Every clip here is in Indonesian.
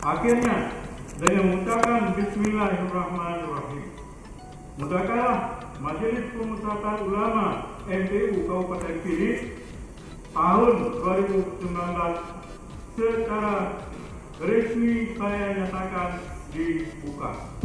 Akhirnya, dengan mengucapkan Bismillahirrahmanirrahim, mudahkanlah Majelis Pemusatan Ulama MTU Kabupaten Pidi tahun 2019 secara resmi saya nyatakan dibuka.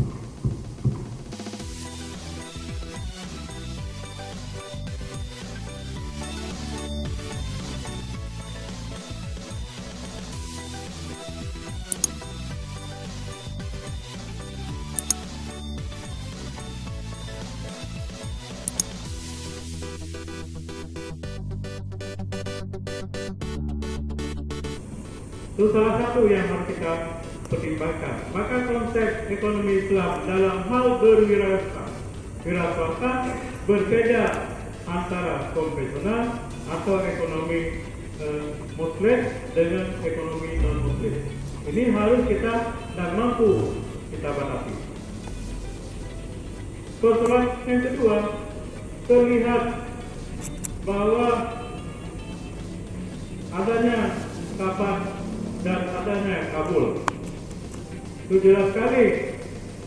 Itu salah satu yang harus kita pertimbangkan. Maka konsep ekonomi Islam dalam hal berwirausaha berbeda antara konvensional atau ekonomi Muslim dengan ekonomi non-Muslim. Ini harus kita dan mampu kita batasi. Persoalan yang kedua, terlihat bahwa adanya kapan dan adanya kabul. Itu jelas sekali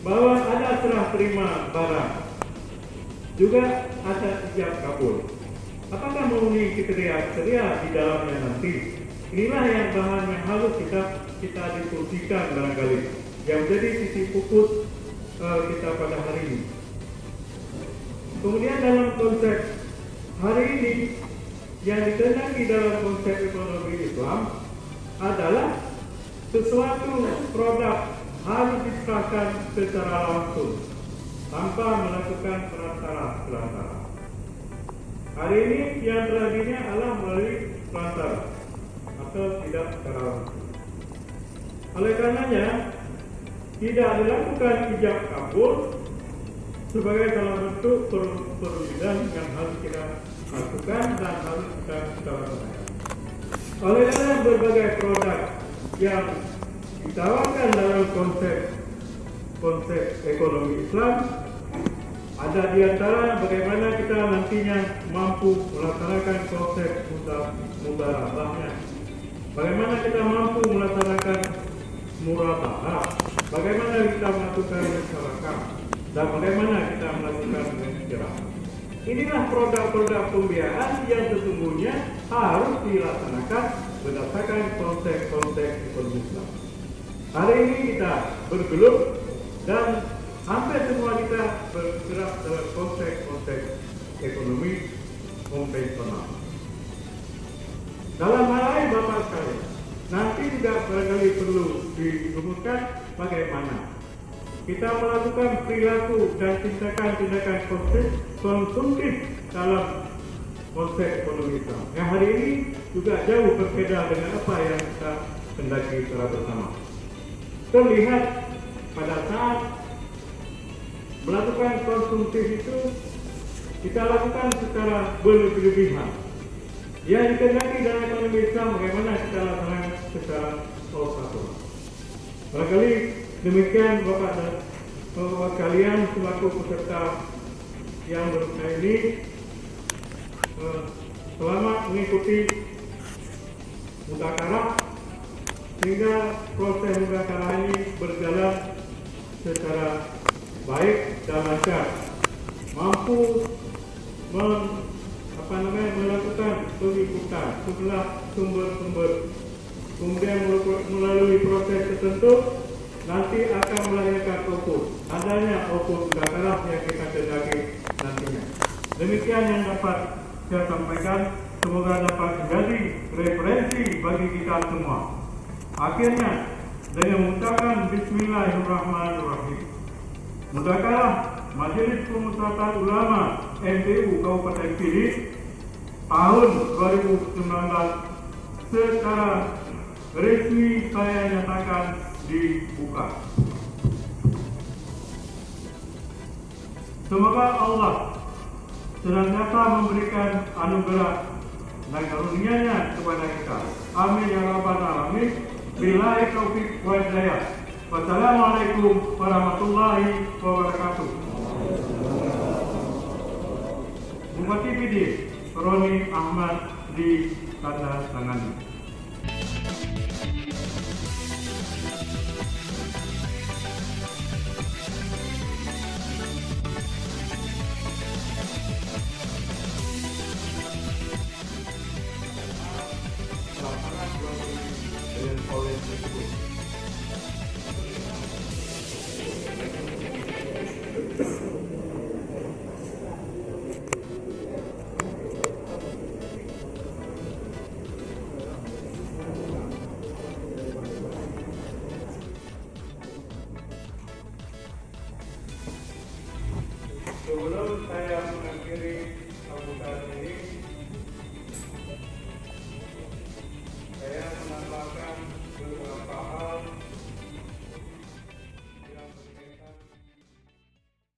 bahwa ada serah terima barang, juga ada ijab kabul. Apakah memenuhi kriteria di dalamnya nanti? Inilah yang bahan yang harus kita diskusikan barangkali, yang menjadi titik fokus kita pada hari ini. Kemudian dalam konsep hari ini yang dikehendaki dalam konsep ekonomi Islam adalah sesuatu produk harus diserahkan secara langsung tanpa melakukan perantara. Hari ini yang terjadinya adalah melalui perantara atau tidak secara langsung. Oleh karenanya tidak dilakukan ijab kabul sebagai salah bentuk perwujudan yang harus kita lakukan dan harus kita lakukan. Oleh karena berbagai produk yang ditawarkan dalam konsep ekonomi Islam, ada di antara bagaimana kita nantinya mampu melaksanakan konsep mudharabahnya, bagaimana kita mampu melaksanakan murabahah, bagaimana kita melakukan musyarakah, dan bagaimana kita melakukan musyarakah. Inilah produk-produk pembiayaan yang sesungguhnya harus dilaksanakan berdasarkan konsep ekonomi Islam. Hari ini kita bergelut dan hampir semua kita bergerak dalam konsep ekonomi konvensional. Dalam hal lain Bapak sekalian, nanti juga barangkali perlu dirumuskan bagaimana kita melakukan perilaku dan tindakan-tindakan konsumtif dalam konsep ekonomi Islam. Yang hari ini juga jauh berbeda dengan apa yang kita hendaki secara bersama. Terlihat pada saat melakukan konsumtif itu kita lakukan secara berlebihan. Yang dikehendaki dalam ekonomi Islam bagaimana kita lakukan secara operasional. Barangkali demikian Bapak dan Bapak kalian selaku peserta yang beruntung ini, selamat mengikuti mudzakarah sehingga proses mudzakarah ini berjalan secara baik dan lancar, mampu melakukan pengikutan sebelah sumber-sumber, kemudian melalui proses tertentu nanti akan melahirkan adanya mudzakarah yang kita kehendaki nantinya. Demikian yang dapat saya sampaikan, semoga dapat menjadi referensi bagi kita semua. Akhirnya dengan mengucapkan Bismillahirrahmanirrahim, mudzakarah Majelis Pemusatan Ulama MTU Kabupaten Pidi tahun 2019 secara resmi saya nyatakan dibuka. Semoga Allah senantiasa memberikan anugerah dan karunia-Nya kepada kita. Amin ya rabbal alamin. Billahi taufiq wal hidayah. Wassalamualaikum warahmatullahi wabarakatuh. Bupati Pidi Roni Ahmad di tanda tangan. mengakhiri sambutan ini.